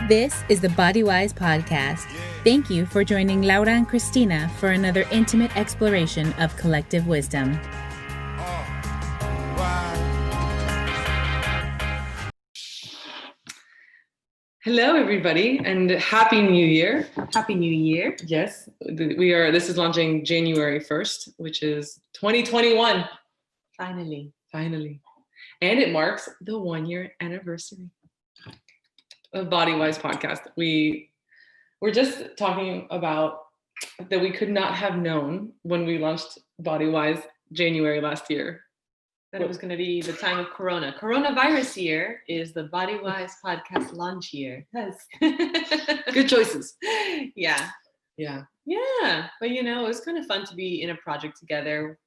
This is the Body Wise podcast. Thank you for joining Laura and Cristina for another intimate exploration of collective wisdom. Hello, everybody, and Happy New Year. Happy New Year. Yes, this is launching January 1st, which is 2021. Finally. And it marks the 1-year anniversary of Body Wise podcast. We're just talking about that we could not have known when we launched Body Wise January last year. That it was going to be the time of Coronavirus year is the Body Wise podcast launch year. Yes. Good choices. Yeah. But it was kind of fun to be in a project together,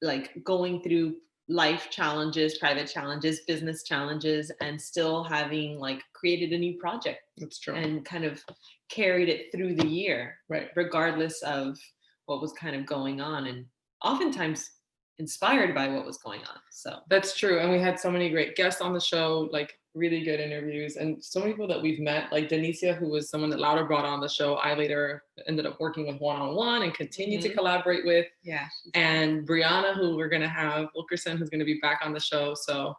like going through life challenges, private challenges, business challenges, and still having like created a new project. That's true. And kind of carried it through the year, right? Regardless of what was kind of going on, and oftentimes inspired by what was going on. So that's true. And we had so many great guests on the show, like really good interviews, and so many people that we've met, like Denicia, who was someone that Laura brought on the show. I later ended up working with one-on-one and continue to collaborate with. Yeah. And Brianna, who we're going to have, Wilkerson, who's going to be back on the show. So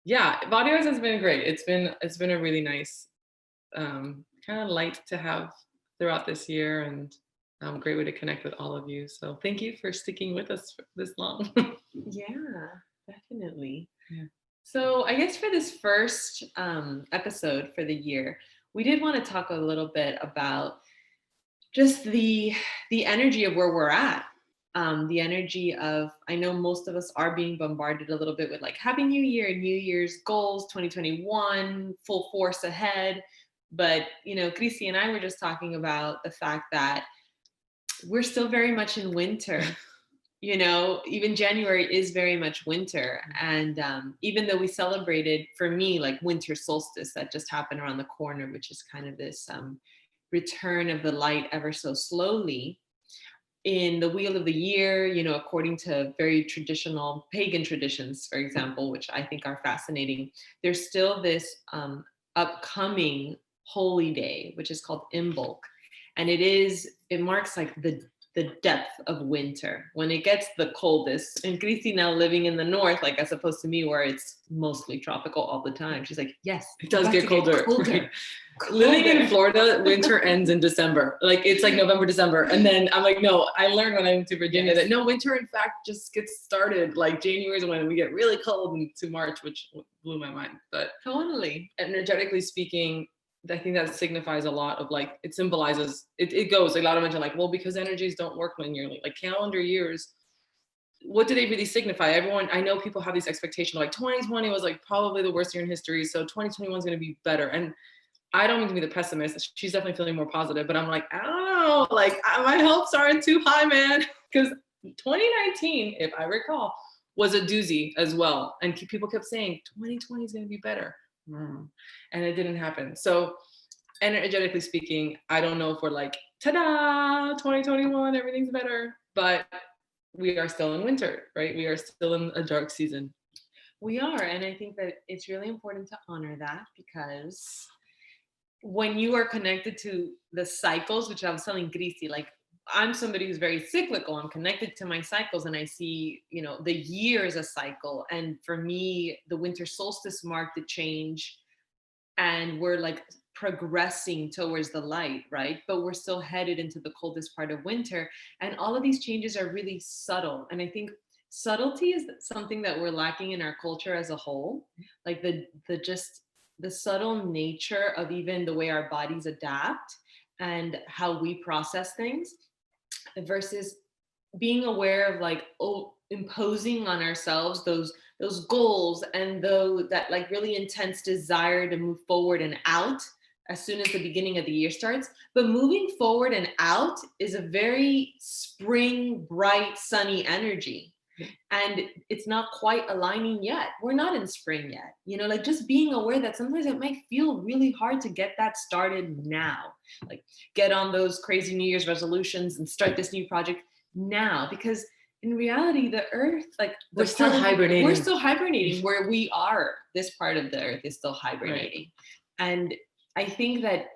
yeah, Body Wise has been great. It's been a really nice kind of light to have throughout this year, and great way to connect with all of you. So thank you for sticking with us for this long. Yeah, definitely. Yeah. So I guess for this first episode for the year, we did want to talk a little bit about just the energy of where we're at. The energy of, I know most of us are being bombarded a little bit with like Happy New Year, New Year's goals, 2021, full force ahead. But, Chrissy and I were just talking about the fact that we're still very much in winter. Even January is very much winter. And even though we celebrated, for me, like winter solstice that just happened around the corner, which is kind of this return of the light ever so slowly in the wheel of the year, according to very traditional pagan traditions, for example, which I think are fascinating. There's still this upcoming holy day, which is called Imbolc. And it marks like the depth of winter when it gets the coldest. And Chrissy, now living in the north, like as opposed to me where it's mostly tropical all the time, she's like, yes, it does get colder. Colder. Living in Florida, winter ends in December. Like it's like November, December. And then I'm like, no, I learned when I went to Virginia that no, winter in fact just gets started. Like January is when we get really cold into March, which blew my mind. But totally, energetically speaking, I think that signifies a lot of like, it symbolizes, it goes, like a lot of mention like, well, because energies don't work linearly, like calendar years, what do they really signify? Everyone, I know people have these expectations like 2020 was like probably the worst year in history. So 2021 is going to be better. And I don't mean to be the pessimist. She's definitely feeling more positive, but I'm like, I don't know, like my hopes aren't too high, man. Because 2019, if I recall, was a doozy as well. And people kept saying 2020 is going to be better. And it didn't happen. So energetically speaking, I don't know if we're like, ta-da, 2021, everything's better, but we are still in winter, right? We are still in a dark season. We are. And I think that it's really important to honor that, because when you are connected to the cycles, which I was telling Chrissy, like I'm somebody who's very cyclical. I'm connected to my cycles, and I see, the year is a cycle. And for me, the winter solstice marked the change, and we're like progressing towards the light, right? But we're still headed into the coldest part of winter. And all of these changes are really subtle. And I think subtlety is something that we're lacking in our culture as a whole. Like the subtle nature of even the way our bodies adapt and how we process things, versus being aware of like, imposing on ourselves those goals and that like really intense desire to move forward and out as soon as the beginning of the year starts. But moving forward and out is a very spring, bright, sunny energy. And it's not quite aligning yet. We're not in spring yet. Like just being aware that sometimes it might feel really hard to get that started now. Like get on those crazy New Year's resolutions and start this new project now, because in reality, the earth, like we're still hibernating. We're still hibernating where we are. This part of the earth is still hibernating. Right. And I think that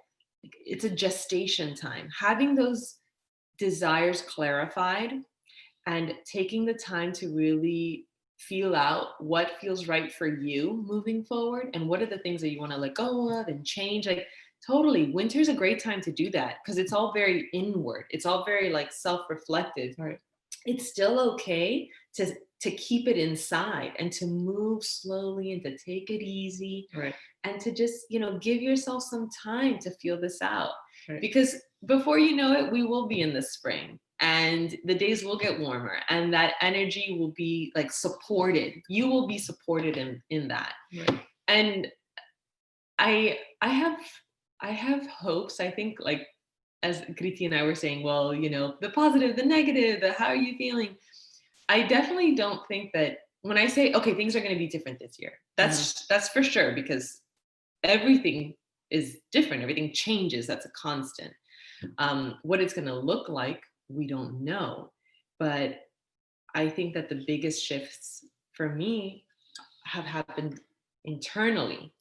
it's a gestation time. Having those desires clarified and taking the time to really feel out what feels right for you moving forward and what are the things that you want to let go of and change. Like, totally, winter's a great time to do that because it's all very inward. It's all very like self-reflective. Right. It's still okay to keep it inside and to move slowly and to take it easy. Right. And to just, give yourself some time to feel this out. Right. Because before you know it, we will be in the spring and the days will get warmer and that energy will be like supported. You will be supported in that. Right. And I have hopes. I think, like, as Kriti and I were saying, well, the positive, the negative, the how are you feeling? I definitely don't think that when I say, okay, things are going to be different this year, that's for sure, because everything is different. Everything changes. That's a constant. What it's going to look like, we don't know. But I think that the biggest shifts for me have happened internally.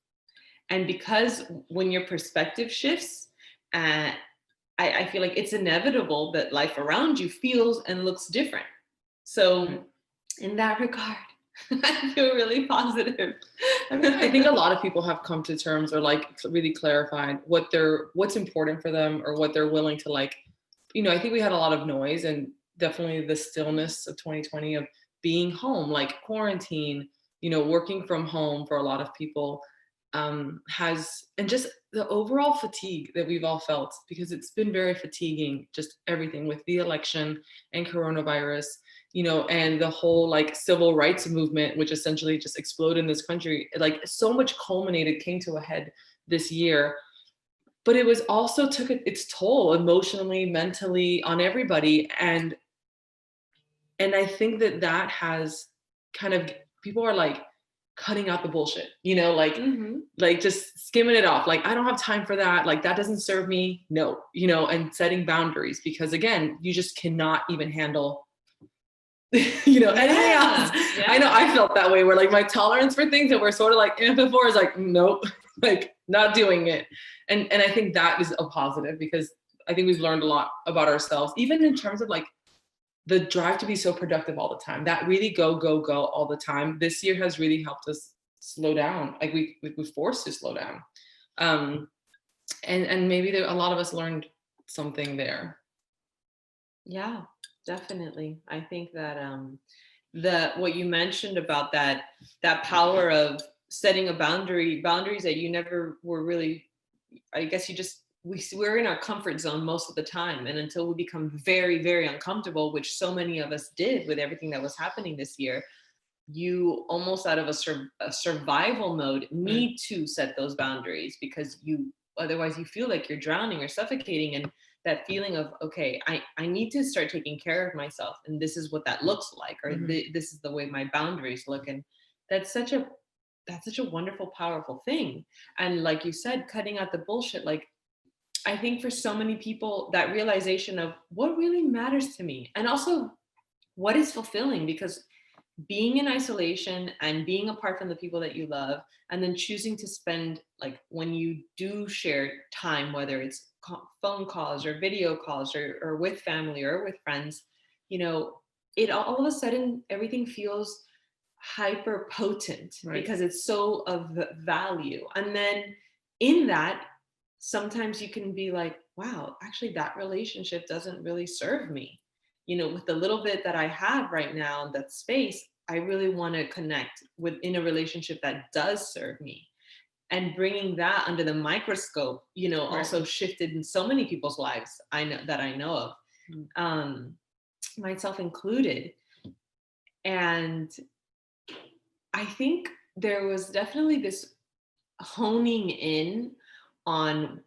And because when your perspective shifts, I feel like it's inevitable that life around you feels and looks different. So in that regard, I feel really positive. I think a lot of people have come to terms or like really clarified what's important for them or what they're willing to like. I think we had a lot of noise and definitely the stillness of 2020 of being home, like quarantine, working from home for a lot of people and just the overall fatigue that we've all felt, because it's been very fatiguing, just everything with the election and coronavirus, and the whole like civil rights movement, which essentially just exploded in this country. Like so much came to a head this year, but it was also took its toll emotionally, mentally on everybody. And I think that has kind of, people are like cutting out the bullshit, like just skimming it off. Like, I don't have time for that. Like, that doesn't serve me. No, and setting boundaries, because again, you just cannot even handle anything else. Yeah. I know I felt that way, where like my tolerance for things that were sort of like before is like, nope, like not doing it. And I think that is a positive, because I think we've learned a lot about ourselves, even in terms of like the drive to be so productive all the time, that really go all the time. This year has really helped us slow down. Like we're forced to slow down. And maybe a lot of us learned something there. Yeah, definitely. I think that what you mentioned about that power of setting a boundaries that you never were really, I guess we're in our comfort zone most of the time. And until we become very, very uncomfortable, which so many of us did with everything that was happening this year, you almost out of a survival mode need to set those boundaries, because otherwise you feel like you're drowning or suffocating. And that feeling of, okay, I need to start taking care of myself. And this is what that looks like, or this is the way my boundaries look. And that's such a wonderful, powerful thing. And like you said, cutting out the bullshit, like, I think for so many people, that realization of what really matters to me, and also what is fulfilling, because being in isolation and being apart from the people that you love, and then choosing to spend, like, when you do share time, whether it's phone calls or video calls or with family or with friends, it all of a sudden, everything feels hyper potent, because it's so of value. And then in that, sometimes you can be like, wow, actually that relationship doesn't really serve me. With the little bit that I have right now, that space, I really want to connect within a relationship that does serve me. And bringing that under the microscope, also shifted in so many people's lives I know of, myself included. And I think there was definitely this honing in on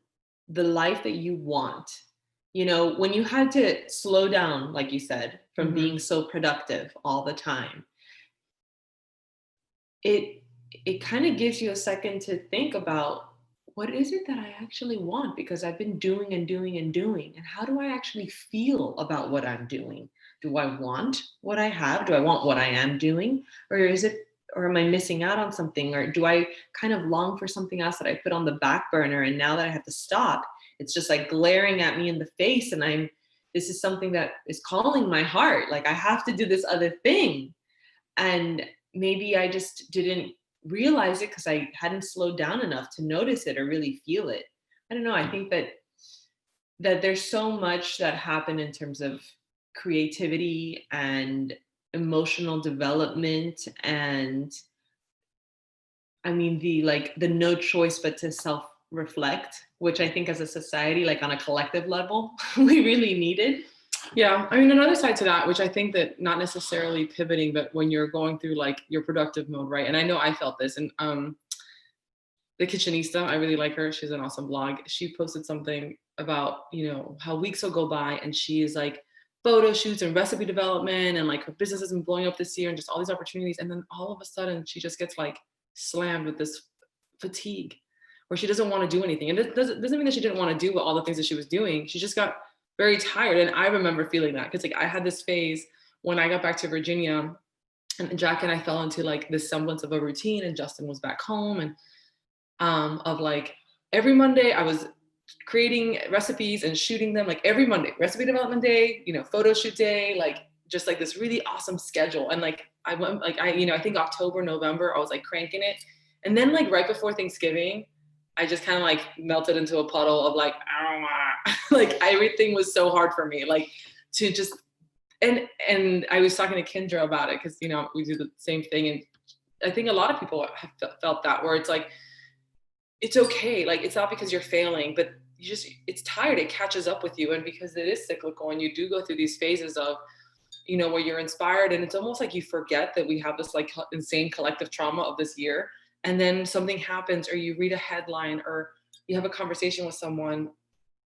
the life that you want. When you had to slow down, like you said, from being so productive all the time, it kind of gives you a second to think about, what is it that I actually want? Because I've been doing and doing and doing. And how do I actually feel about what I'm doing? Do I want what I have? Do I want what I am doing? Or is it or am I missing out on something? Or do I kind of long for something else that I put on the back burner? And now that I have to stop, it's just like glaring at me in the face. And this is something that is calling my heart. Like, I have to do this other thing. And maybe I just didn't realize it because I hadn't slowed down enough to notice it or really feel it. I don't know. I think that there's so much that happened in terms of creativity and emotional development, and I mean the no choice but to self-reflect, which I think as a society, like on a collective level, we really needed. Yeah, I mean, another side to that, which I think that not necessarily pivoting, but when you're going through like your productive mode, right? And I know I felt this, and the Kitchenista, I really like her. She's an awesome blog. She posted something about, how weeks will go by and she is like photo shoots and recipe development, and like her business has been blowing up this year and just all these opportunities. And then all of a sudden she just gets like slammed with this fatigue where she doesn't want to do anything. And it doesn't mean that she didn't want to do all the things that she was doing. She just got very tired. And I remember feeling that because like I had this phase when I got back to Virginia, and Jack and I fell into like this semblance of a routine, and Justin was back home, and of like every Monday I was creating recipes and shooting them, like every Monday, recipe development day, photo shoot day, like just like this really awesome schedule. And like I went, like I think October, November, I was like cranking it. And then like right before Thanksgiving, I just kind of like melted into a puddle of like, like everything was so hard for me, like to just, and I was talking to Kendra about it because, we do the same thing. And I think a lot of people have felt that, where it's like, it's okay. Like, it's not because you're failing, but it's tired. It catches up with you. And because it is cyclical and you do go through these phases of, where you're inspired, and it's almost like you forget that we have this like insane collective trauma of this year. And then something happens, or you read a headline, or you have a conversation with someone,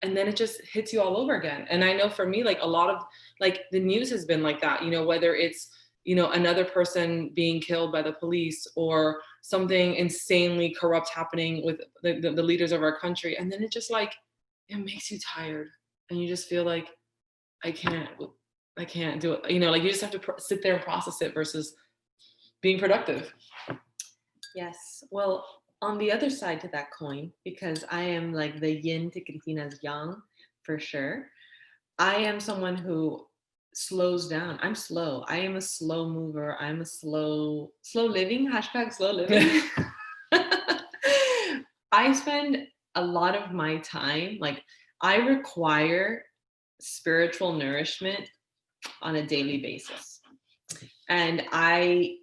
and then it just hits you all over again. And I know for me, like a lot of like the news has been like that, whether it's, another person being killed by the police, or something insanely corrupt happening with the leaders of our country. And then it just like, it makes you tired, and you just feel like, I can't do it. Like you just have to sit there and process it versus being productive. Yes. Well, on the other side to that coin, because I am like the yin to Cristina's yang, for sure. I am someone who slows down. I'm slow. I am a slow mover. I'm a slow living, # slow living. I spend a lot of my time, like I require spiritual nourishment on a daily basis. And I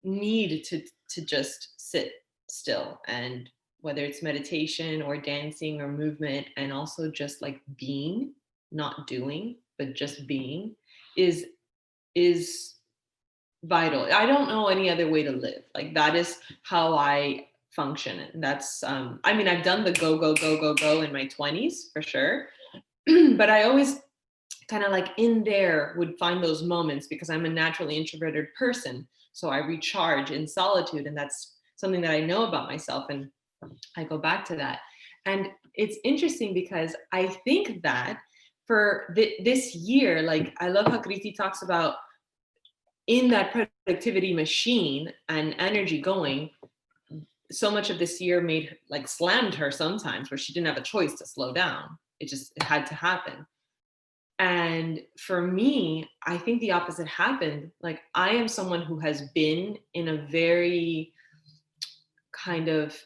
need to just sit still, and whether it's meditation or dancing or movement, and also just like being, not doing, but just being is vital. I don't know any other way to live. Like that is how I function. And that's I mean, I've done the go in my 20s for sure. But I always kind of like in there would find those moments, because I'm a naturally introverted person. So I recharge in solitude, and that's something that I know about myself, and I go back to that. And it's interesting because I think that for this year, like I love how Cristi talks about in that productivity machine and energy going, so much of this year slammed her sometimes, where she didn't have a choice to slow down. It had to happen. And for me, I think the opposite happened. Like I am someone who has been in a very kind of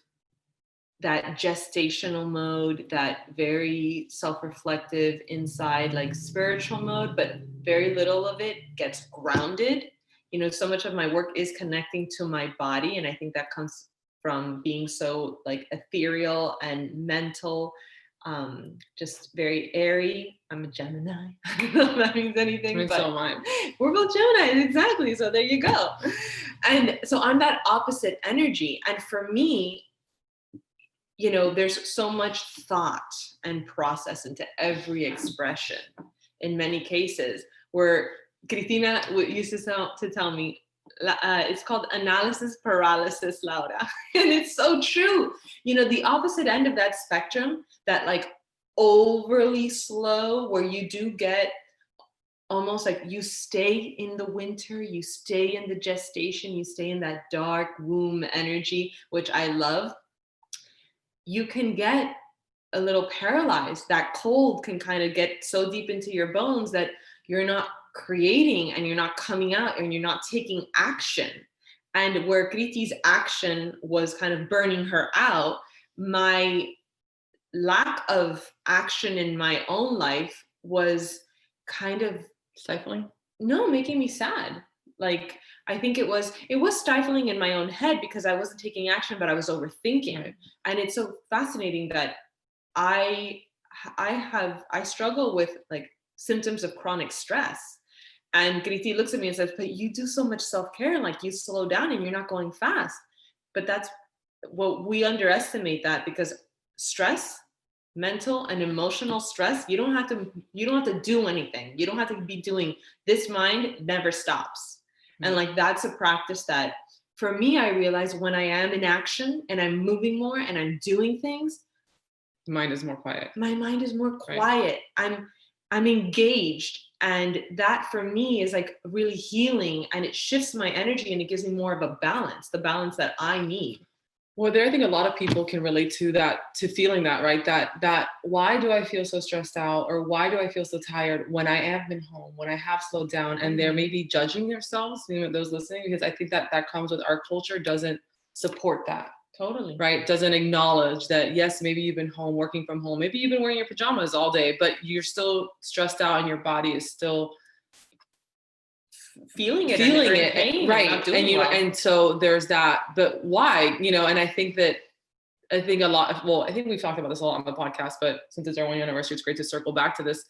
that gestational mode, that very self-reflective inside, like spiritual mode, but very little of it gets grounded. So much of my work is connecting to my body. And I think that comes from being so like ethereal and mental, just very airy. I'm a Gemini. I don't know if that means anything, but so am I. We're both Gemini, exactly. So there you go. And so I'm that opposite energy. And for me, there's so much thought and process into every expression in many cases, where Cristina used to tell me, it's called analysis paralysis, Laura. And it's so true. The opposite end of that spectrum, that like overly slow, where you do get almost like you stay in the winter, you stay in the gestation, you stay in that dark womb energy, which I love, you can get a little paralyzed. That cold can kind of get so deep into your bones that you're not creating and you're not coming out and you're not taking action. And where Kriti's action was kind of burning her out, my lack of action in my own life was kind of Stifling? no, making me sad. Like, I think it was stifling in my own head because I wasn't taking action, but I was overthinking. Right. And it's so fascinating that I struggle with like symptoms of chronic stress. And Kriti looks at me and says, but you do so much self-care and like you slow down and you're not going fast. But that's what we underestimate, that because stress, mental and emotional stress, you don't have to do anything. You don't have to be doing. This mind never stops. Mm-hmm. And like that's a practice that for me, I realize when I am in action and I'm moving more and I'm doing things, mind is more quiet. My mind is more quiet. Right. I'm engaged. And that for me is like really healing, and it shifts my energy and it gives me more of a balance, the balance that I need. Well, I think a lot of people can relate to that, to feeling that, right? That why do I feel so stressed out, or why do I feel so tired when I have been home, when I have slowed down, and they're maybe judging themselves, those listening, because I think that comes with our culture doesn't support that. Totally. Right? Doesn't acknowledge that, yes, maybe you've been home, working from home, maybe you've been wearing your pajamas all day, but you're still stressed out and your body is still feeling it, pain, right? And so there's that, but why, and I think a lot, I think we've talked about this a lot on the podcast, but since it's our 1 year anniversary, it's great to circle back to this.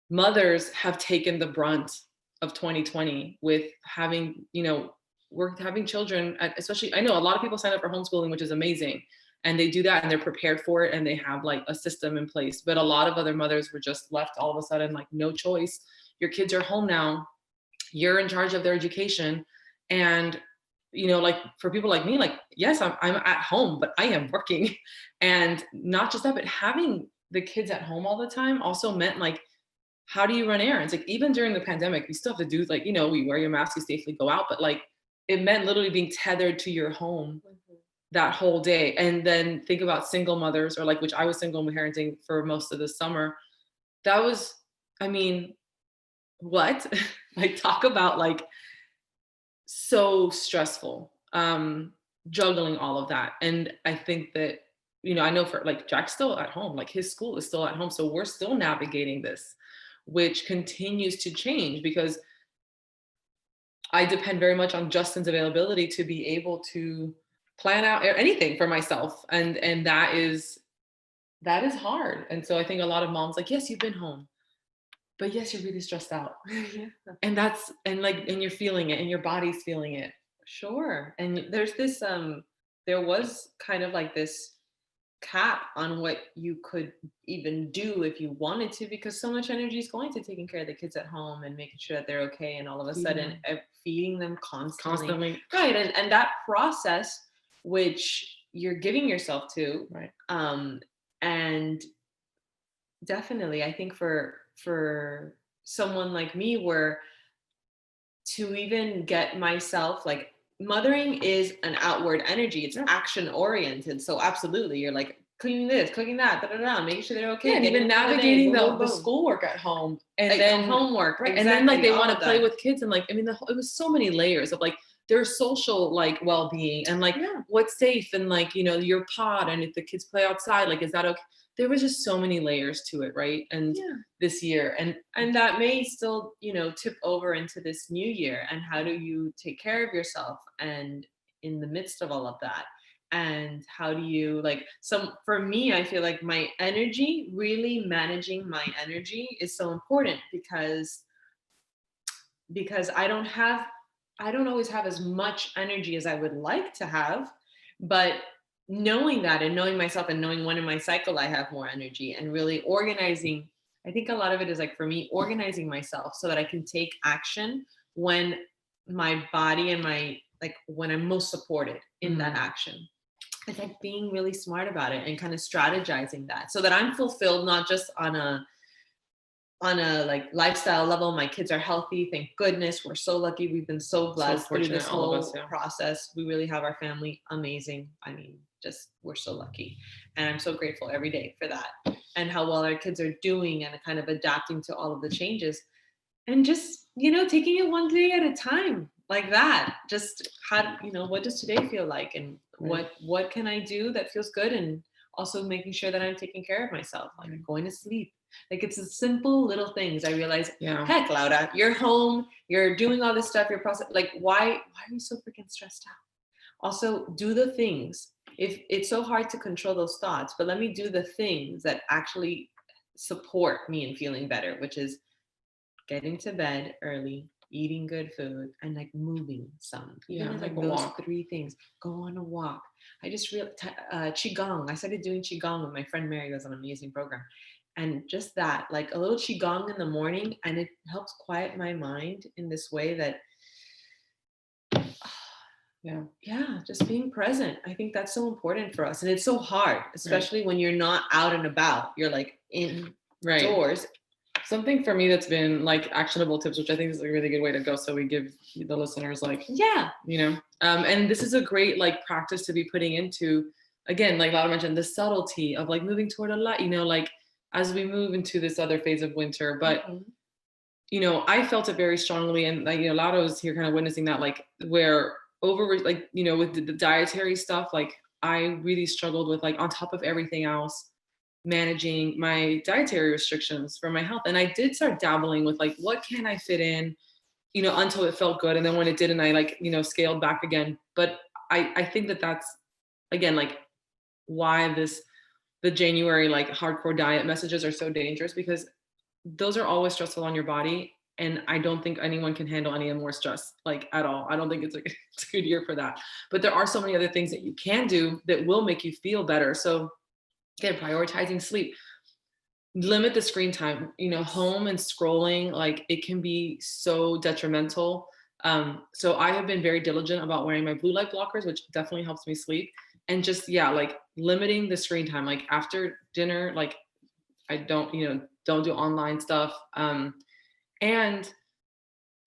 Mothers have taken the brunt of 2020 with having, we're having children, especially, I know a lot of people sign up for homeschooling, which is amazing. And they do that and they're prepared for it and they have like a system in place. But a lot of other mothers were just left all of a sudden, like no choice. Your kids are home now. You're in charge of their education. And, like for people like me, like, yes, I'm at home, but I am working. And not just that, but having the kids at home all the time also meant like, how do you run errands? Like even during the pandemic, you still have to do like, we wear your mask, you safely go out, but like it meant literally being tethered to your home that whole day. And then think about single mothers, or like, which I was single parenting for most of the summer. That was, what? Like talk about like so stressful, juggling all of that. And I think that, I know for like Jack's still at home, like his school is still at home. So we're still navigating this, which continues to change because I depend very much on Justin's availability to be able to plan out anything for myself. And that is hard. And so I think a lot of moms like, yes, you've been home, but yes, you're really stressed out. Yeah. And you're feeling it and your body's feeling it. Sure. And there's this, there was kind of like this cap on what you could even do if you wanted to, because so much energy is going to taking care of the kids at home and making sure that they're okay. And all of a sudden feeding them constantly. Right. And that process, which you're giving yourself to, right. And definitely, I think for someone like me, where to even get myself, like mothering is an outward energy, it's action oriented. So absolutely, you're like cleaning this, cooking that, making sure they're okay. Yeah, and even navigating the schoolwork at home, and like then homework, right? Exactly, and then like they want to play with kids, and like it was so many layers of like their social like well-being and like what's safe, and like your pod, and if the kids play outside, like is that okay? There was just so many layers to it, right? And this year, and that may still tip over into this new year. And how do you take care of yourself and in the midst of all of that? And how do you for me, I feel like my energy, really managing my energy is so important because I don't always have as much energy as I would like to have, but knowing that and knowing myself and knowing when in my cycle I have more energy, and really organizing. I think a lot of it is like for me, organizing myself so that I can take action when my body and when I'm most supported in that action. It's like being really smart about it and kind of strategizing that so that I'm fulfilled, not just on a on a like lifestyle level, my kids are healthy. Thank goodness. We're so lucky. We've been so blessed through this all of whole us, yeah. process. We really have our family amazing. I mean, just we're so lucky. And I'm so grateful every day for that and how well our kids are doing and kind of adapting to all of the changes. And just, you know, taking it one day at a time like that. Just how, you know, what does today feel like and what can I do that feels good? And also making sure that I'm taking care of myself, like going to sleep. Like it's the simple little things. I realize, heck, Laura, you're home, you're doing all this stuff, you're processing. Like, why are you so freaking stressed out? Also, do the things. If it's so hard to control those thoughts, but let me do the things that actually support me in feeling better, which is getting to bed early, eating good food, and like moving some. Even like those three things. Go on a walk. I just realized qigong. I started doing qigong with my friend Mary. It was an amazing program. And just that, like a little qigong in the morning, and it helps quiet my mind in this way that, just being present. I think that's so important for us. And it's so hard, especially when you're not out and about. You're like indoors. Something for me that's been like actionable tips, which I think is a really good way to go. So we give the listeners like, you know, and this is a great like practice to be putting into, again, like Laura mentioned, the subtlety of like moving toward a light, you know, like as we move into this other phase of winter. But, you know, I felt it very strongly. And like, you know, Laura was here kind of witnessing that, like where over, like, you know, with the dietary stuff, like I really struggled with like on top of everything else, managing my dietary restrictions for my health. And I did start dabbling with like, what can I fit in, you know, until it felt good. And then when it didn't, I like, you know, scaled back again. But I think that that's, again, like why the January, like hardcore diet messages are so dangerous, because those are always stressful on your body. And I don't think anyone can handle any more stress, like at all. I don't think it's a good year for that. But there are so many other things that you can do that will make you feel better. So again, prioritizing sleep, limit the screen time, you know, home and scrolling, like it can be so detrimental. So I have been very diligent about wearing my blue light blockers, which definitely helps me sleep. And just, like limiting the screen time, like after dinner, like I don't do online stuff. And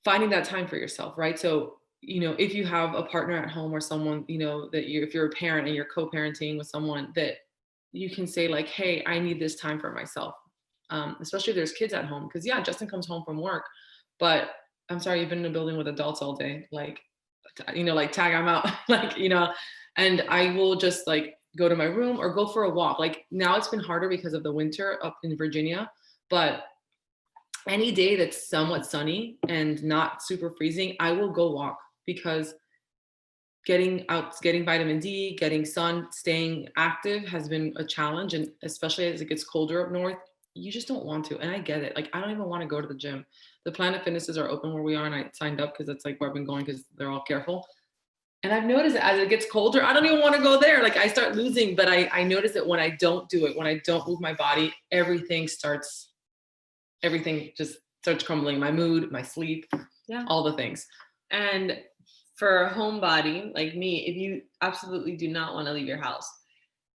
finding that time for yourself, right? So, you know, if you have a partner at home or someone, you know, that if you're a parent and you're co-parenting with someone, that you can say like, hey, I need this time for myself. Especially if there's kids at home. Because Justin comes home from work, but I'm sorry, you've been in a building with adults all day. Like, you know, like tag, I'm out. Like, you know, and I will just like go to my room or go for a walk. Like now it's been harder because of the winter up in Virginia, but any day that's somewhat sunny and not super freezing, I will go walk, because getting out, getting vitamin D, getting sun, staying active has been a challenge. And especially as it gets colder up north, you just don't want to. And I get it. Like, I don't even want to go to the gym. The Planet Fitnesses are open where we are, and I signed up because that's like where I've been going, because they're all careful. And I've noticed that as it gets colder, I don't even want to go there. Like I start losing, but I notice that when I don't do it, when I don't move my body, everything just starts crumbling. My mood, my sleep, all the things. And for a homebody like me, if you absolutely do not want to leave your house,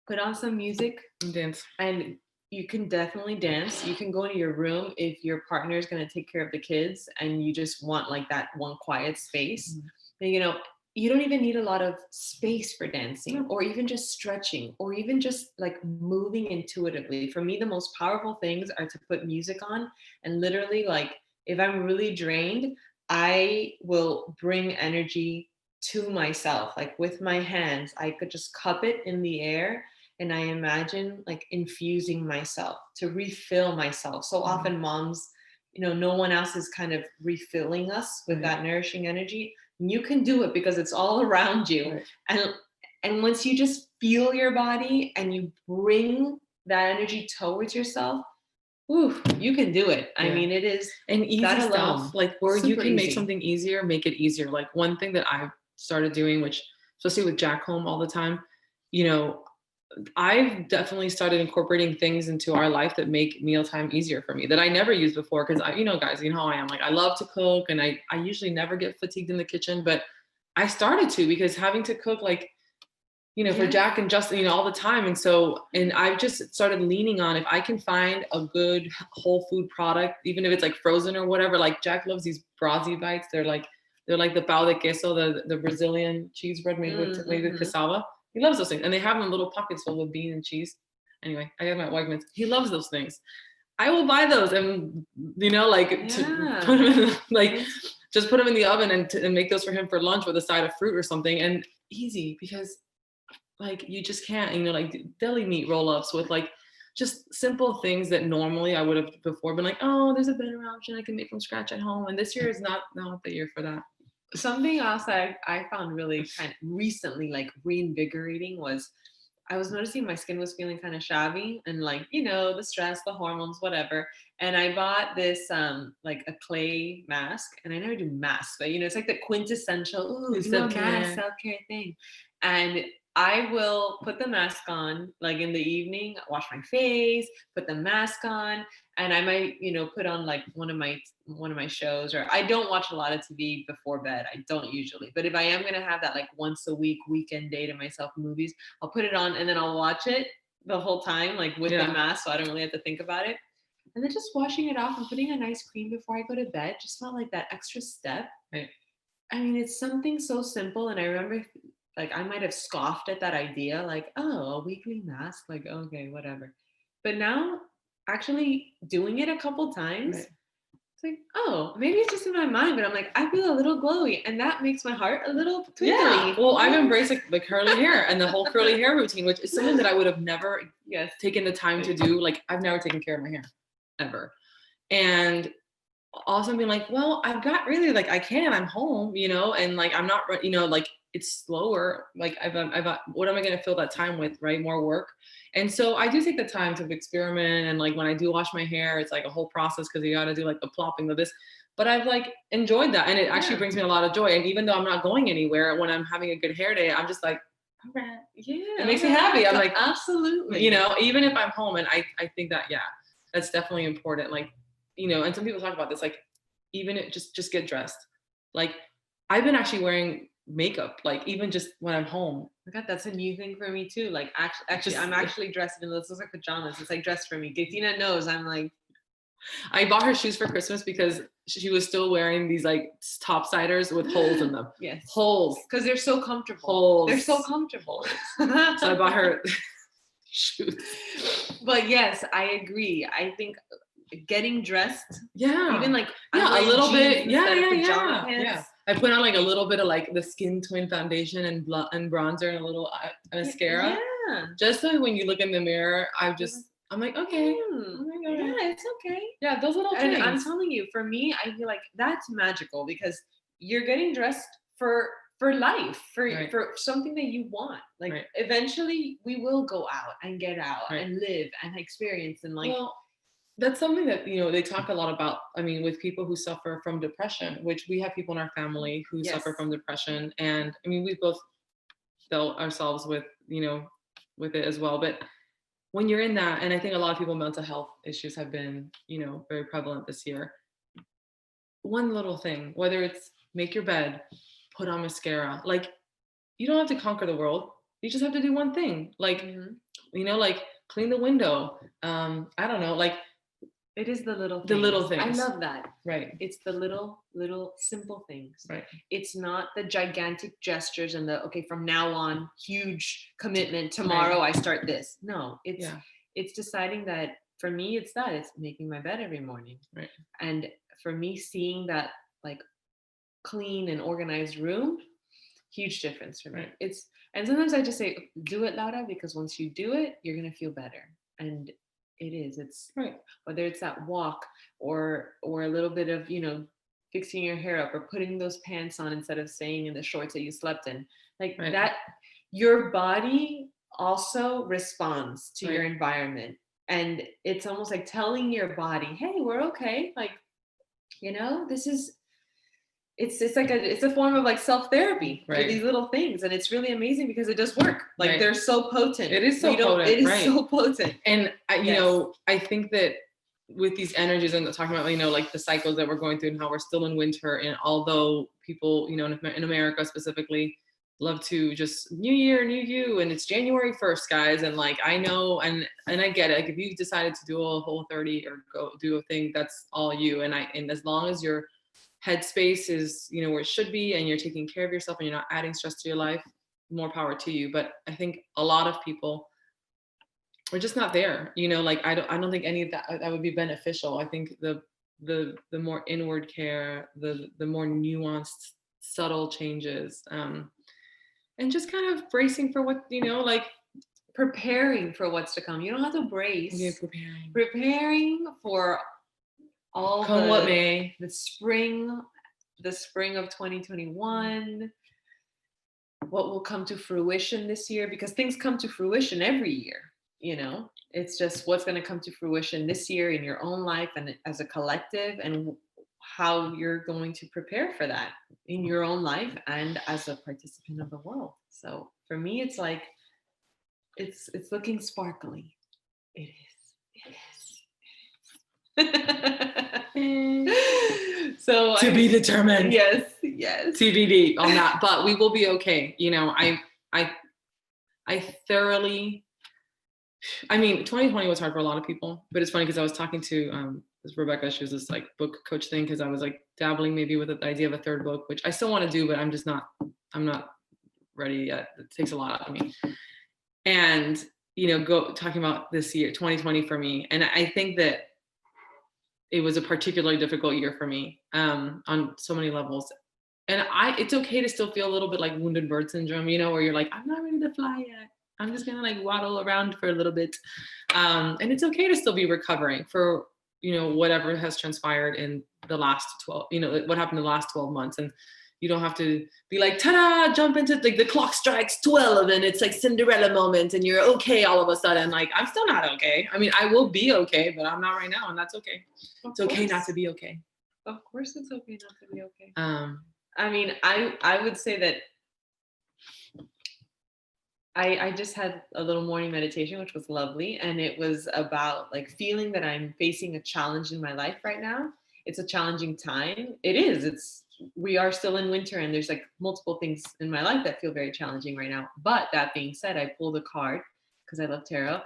put on some music and dance. And you can definitely dance. You can go into your room if your partner is going to take care of the kids and you just want like that one quiet space. And, you know, you don't even need a lot of space for dancing, or even just stretching, or even just like moving intuitively. For me, the most powerful things are to put music on, and literally, like if I'm really drained, I will bring energy to myself. Like with my hands, I could just cup it in the air, and I imagine like infusing myself to refill myself. So often moms, you know, no one else is kind of refilling us with that nourishing energy. You can do it because it's all around you. And once you just feel your body and you bring that energy towards yourself, you can do it. I mean, it is an easy stuff. Like where you can make something easier, make it easier. Like one thing that I've started doing, which especially with Jack home all the time, you know, I've definitely started incorporating things into our life that make mealtime easier for me that I never used before. Cause you know, guys, you know how I am. Like I love to cook, and I usually never get fatigued in the kitchen, but I started to, because having to cook, like for Jack and Justin, all the time. And so, and I've just started leaning on, if I can find a good whole food product, even if it's like frozen or whatever, like Jack loves these Brazzi bites. They're like the pão de queso, the Brazilian cheese bread made with cassava. He loves those things. And they have them in little pockets filled with bean and cheese. Anyway, I got my Wegmans. He loves those things. I will buy those and, to put them in, just put them in the oven and make those for him for lunch with a side of fruit or something. And easy, because you just can't, like deli meat roll-ups with just simple things that normally I would have before been like, oh, there's a better option I can make from scratch at home. And this year is not the year for that. Something else I found really kind of recently, reinvigorating, was I was noticing my skin was feeling kind of shabby and the stress, the hormones, whatever. And I bought this a clay mask, and I never do masks, but it's like the quintessential self-care thing. And I will put the mask on in the evening, wash my face, put the mask on, and I might, put on one of my shows. Or I don't watch a lot of TV before bed. I don't usually, but if I am gonna have that once a week weekend day to myself, movies, I'll put it on and then I'll watch it the whole time with the mask, so I don't really have to think about it. And then just washing it off and putting a nice cream before I go to bed just felt like that extra step. Right. I mean, it's something so simple, and I remember I might have scoffed at that idea, oh, a weekly mask, okay, whatever. But now actually doing it a couple times, it's oh, maybe it's just in my mind, but I'm I feel a little glowy, and that makes my heart a little twinkly. Yeah. Well, I've embraced the curly hair and the whole curly hair routine, which is something that I would have never taken the time to do. I've never taken care of my hair, ever. And also being well, I've got really I'm home, and I'm not, it's slower. I've what am I going to fill that time with, right? More work. And so I do take the time to experiment. And when I do wash my hair, it's a whole process, because you got to do the plopping of this. But I've enjoyed that. And it actually brings me a lot of joy. And even though I'm not going anywhere, when I'm having a good hair day, I'm just all right. Yeah. It makes me happy. I'm absolutely. Even if I'm home. And I think that, that's definitely important. And some people talk about this, even just get dressed. I've been actually wearing makeup, even just when I'm home. Oh my God, that's a new thing for me too. Actually, I'm actually dressed in this looks like pajamas. It's dressed for me. Cristina knows I'm I bought her shoes for Christmas because she was still wearing these topsiders with holes in them. Yes. Holes. Because they're so comfortable. Holes. They're so comfortable. So I bought her shoes. But yes, I agree. I think getting dressed, even a little bit, yeah. I put on a little bit of a skin twin foundation and bronzer and a little mascara. Yeah. Just so when you look in the mirror, I'm okay. Yeah, it's okay. Yeah, those little things. And I'm telling you, for me, I feel that's magical, because you're getting dressed for life, for something that you want. Eventually we will go out and get out and live and experience and well, that's something that they talk a lot about. I mean, with people who suffer from depression, which we have people in our family who suffer from depression, and I mean, we both dealt ourselves with with it as well. But when you're in that, and I think a lot of people, mental health issues have been very prevalent this year. One little thing, whether it's make your bed, put on mascara, you don't have to conquer the world. You just have to do one thing, clean the window. I don't know, it is the little things. The little things. I love that. Right. It's the little simple things. Right. It's not the gigantic gestures and from now on, huge commitment. Tomorrow I start this. No, it's deciding that for me, it's making my bed every morning. Right. And for me, seeing that clean and organized room, huge difference for me. Right. And sometimes I just say, do it, Laura, because once you do it, you're going to feel better. And it's right. Whether it's that walk or a little bit of, fixing your hair up or putting those pants on instead of staying in the shorts that you slept in, that, your body also responds to your environment. And it's almost telling your body, hey, we're okay. This is, it's a form of self-therapy with these little things. And it's really amazing because it does work. They're so potent. It is so potent. It is so potent. And I think that with these energies and talking about, the cycles that we're going through and how we're still in winter. And although people, in America specifically, love to just new year, new you, and it's January 1st, guys. And like, I know, and I get it. Like if you've decided to do a whole 30 or go do a thing, that's all you. And as long as your headspace is, you know, where it should be, and you're taking care of yourself and you're not adding stress to your life, more power to you. But I think a lot of people, we're just not there, you know, like I don't think any of that would be beneficial. I think the more inward care, the more nuanced, subtle changes, and just kind of bracing for what, you know, like preparing for what's to come. You don't have to brace. Yeah, Preparing for all come what may. The spring of 2021. What will come to fruition this year, because things come to fruition every year, you know. It's just what's going to come to fruition this year in your own life and as a collective, and how you're going to prepare for that in your own life and as a participant of the world. So for me, it's like, it's looking sparkly. It is. So To be determined. Yes. TBD on that, but we will be okay. You know, I thoroughly, I mean, 2020 was hard for a lot of people, but it's funny because I was talking to this Rebecca. She was this like book coach thing, because I was like dabbling maybe with the idea of a third book, which I still want to do, but I'm not ready yet. It takes a lot out of me. And, you know, talking about this year, 2020 for me. And I think that it was a particularly difficult year for me on so many levels. And it's okay to still feel a little bit like wounded bird syndrome, you know, where you're like, I'm not ready to fly yet. I'm just gonna like waddle around for a little bit. And it's okay to still be recovering for, you know, whatever has transpired in the last 12, you know, what happened in the last 12 months. And you don't have to be like, ta-da, jump into like the clock strikes 12 and it's like Cinderella moment and you're okay all of a sudden. Like, I'm still not okay. I mean, I will be okay, but I'm not right now, and that's okay. It's okay not to be okay. Of course it's okay not to be okay. I mean, I would say that I just had a little morning meditation, which was lovely. And it was about like feeling that I'm facing a challenge in my life right now. It's a challenging time. It is. We are still in winter, and there's like multiple things in my life that feel very challenging right now. But that being said, I pulled a card because I love tarot.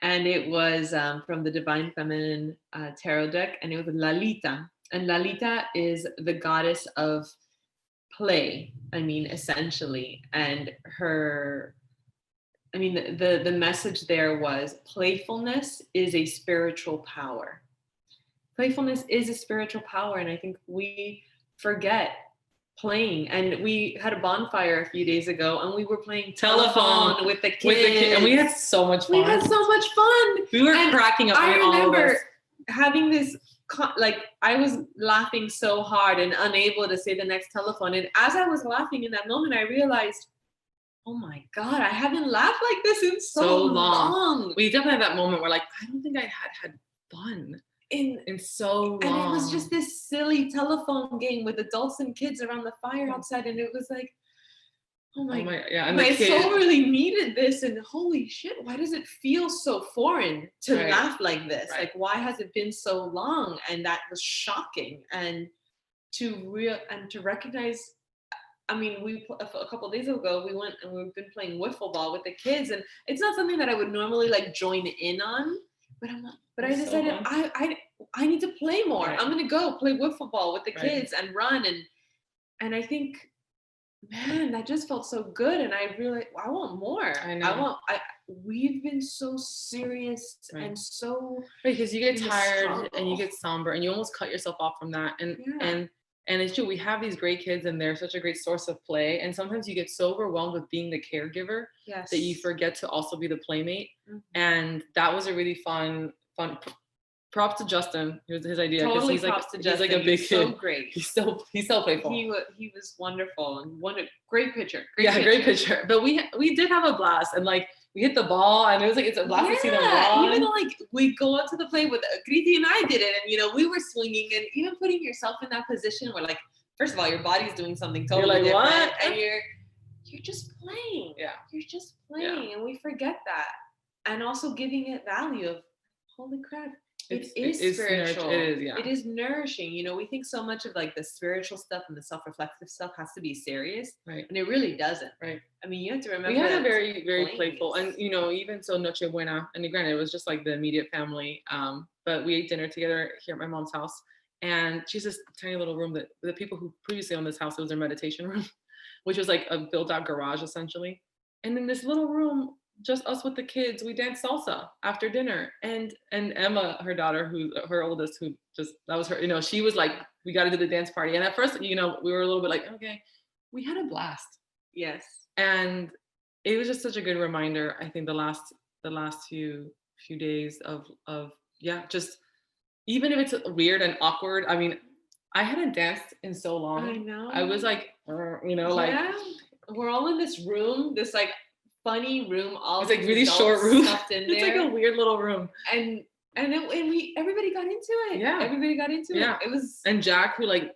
And it was from the Divine Feminine tarot deck. And it was Lalita. And Lalita is the goddess of play, I mean, essentially. And the message there was playfulness is a spiritual power. Playfulness is a spiritual power. And I think we forget playing. And we had a bonfire a few days ago, and we were playing telephone with the kids. And we had so much fun. We were cracking up. I remember having this, like, I was laughing so hard and unable to say the next telephone. And as I was laughing in that moment, I realized, oh my God, I haven't laughed like this in so long. We definitely had that moment where like, I don't think I had fun in so long. And it was just this silly telephone game with adults and kids around the fire outside. And it was like, oh my yeah. And my soul really needed this. And holy shit, why does it feel so foreign to laugh like this? Like, why has it been so long? And that was shocking. And to recognize, I mean, a couple of days ago, we went and we've been playing wiffle ball with the kids, and it's not something that I would normally like join in on, but I decided I need to play more. I'm gonna go play wiffle ball with the kids and run, and I think, man, that just felt so good, and I want more. I know. We've been so serious and so because you get tired and you get somber and you almost cut yourself off from that, and it's true, we have these great kids and they're such a great source of play. And sometimes you get so overwhelmed with being the caregiver that you forget to also be the playmate. Mm-hmm. And that was a really fun, props to Justin. Here's his idea. Totally he's props like, to Justin. He's like a big kid. So great. He's so playful. He was wonderful and great picture. Great picture. But we did have a blast, and like, we hit the ball, and it was like, it's a blast to see them run. Even like we go out to the play with Cristina and I did it, and you know, we were swinging, and even putting yourself in that position where like, first of all, your body's doing something totally different, what? And you're just playing. Yeah, you're just playing, and we forget that, and also giving it value of, holy crap, It is spiritual. It is, yeah. It is nourishing. You know, we think so much of like the spiritual stuff and the self-reflective stuff has to be serious, right? And it really doesn't, right? I mean, you have to remember We had a that very, very playing playful, is- and you know, even so, Noche Buena, and granted, it was just like the immediate family. But we ate dinner together here at my mom's house, and she's this tiny little room that the people who previously owned this house, it was their meditation room, which was like a built-out garage essentially. And in this little room, just us with the kids, we danced salsa after dinner. And Emma, her daughter, who her oldest, who just that was her, you know, she was like, we got to do the dance party. And at first, you know, we were a little bit like, okay, we had a blast. Yes. And it was just such a good reminder. I think the last few days of yeah, just even if it's weird and awkward. I mean, I hadn't danced in so long. I know. I was like, you know, like we're all in this room, this like funny room. All it's like really short room. Stuffed in it's there. like a weird little room. And everybody got into it. Yeah. Everybody got into it. It was. And Jack, who like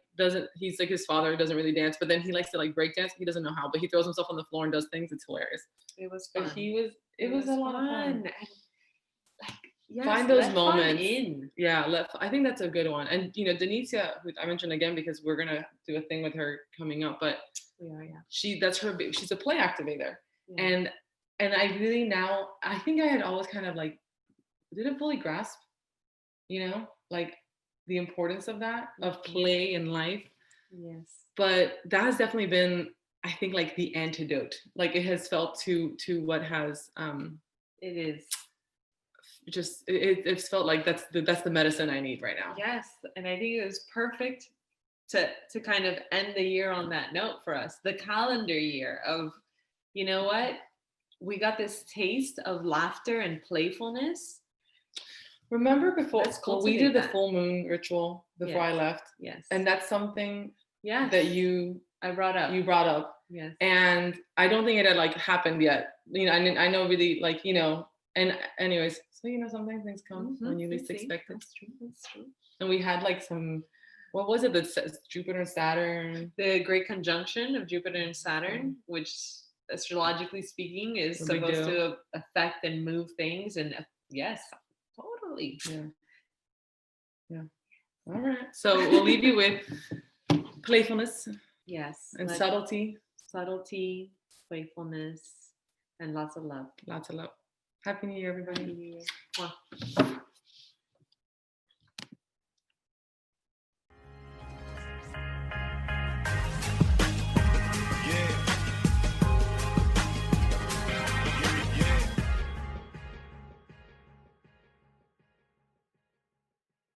he's like his father doesn't really dance, but then he likes to like break dance. He doesn't know how, but he throws himself on the floor and does things. It's hilarious. It was fun. But it was a lot of fun. And like, yes, find those moments. In. Yeah, I think that's a good one. And you know, Denicia, who I mentioned again because we're gonna do a thing with her coming up, but we are, yeah. She's a play activator, yeah. and I really now I think I had always kind of like didn't fully grasp, you know, like the importance of that of play in life. Yes. But that has definitely been, I think, like the antidote. Like it has felt to what has it is. Just it's felt like that's the medicine I need right now. Yes, and I think it was perfect to kind of end the year on that note for us. The calendar year of, you know what, we got this taste of laughter and playfulness. Remember before we did the full moon ritual before I left? Yes, and that's something that you brought up. Yes, and I don't think it had like happened yet. You know, I know really like, you know. And anyways, so you know, sometimes things come when you least expect it. That's true. And we had like some, what was it? The Jupiter and Saturn. The great conjunction of Jupiter and Saturn, which astrologically speaking is supposed to affect and move things. And yes, totally. Yeah. All right. So we'll leave you with playfulness. Yes. And subtlety. Subtlety, playfulness, and lots of love. Lots of love. Happy New Year, everybody. Happy New Year.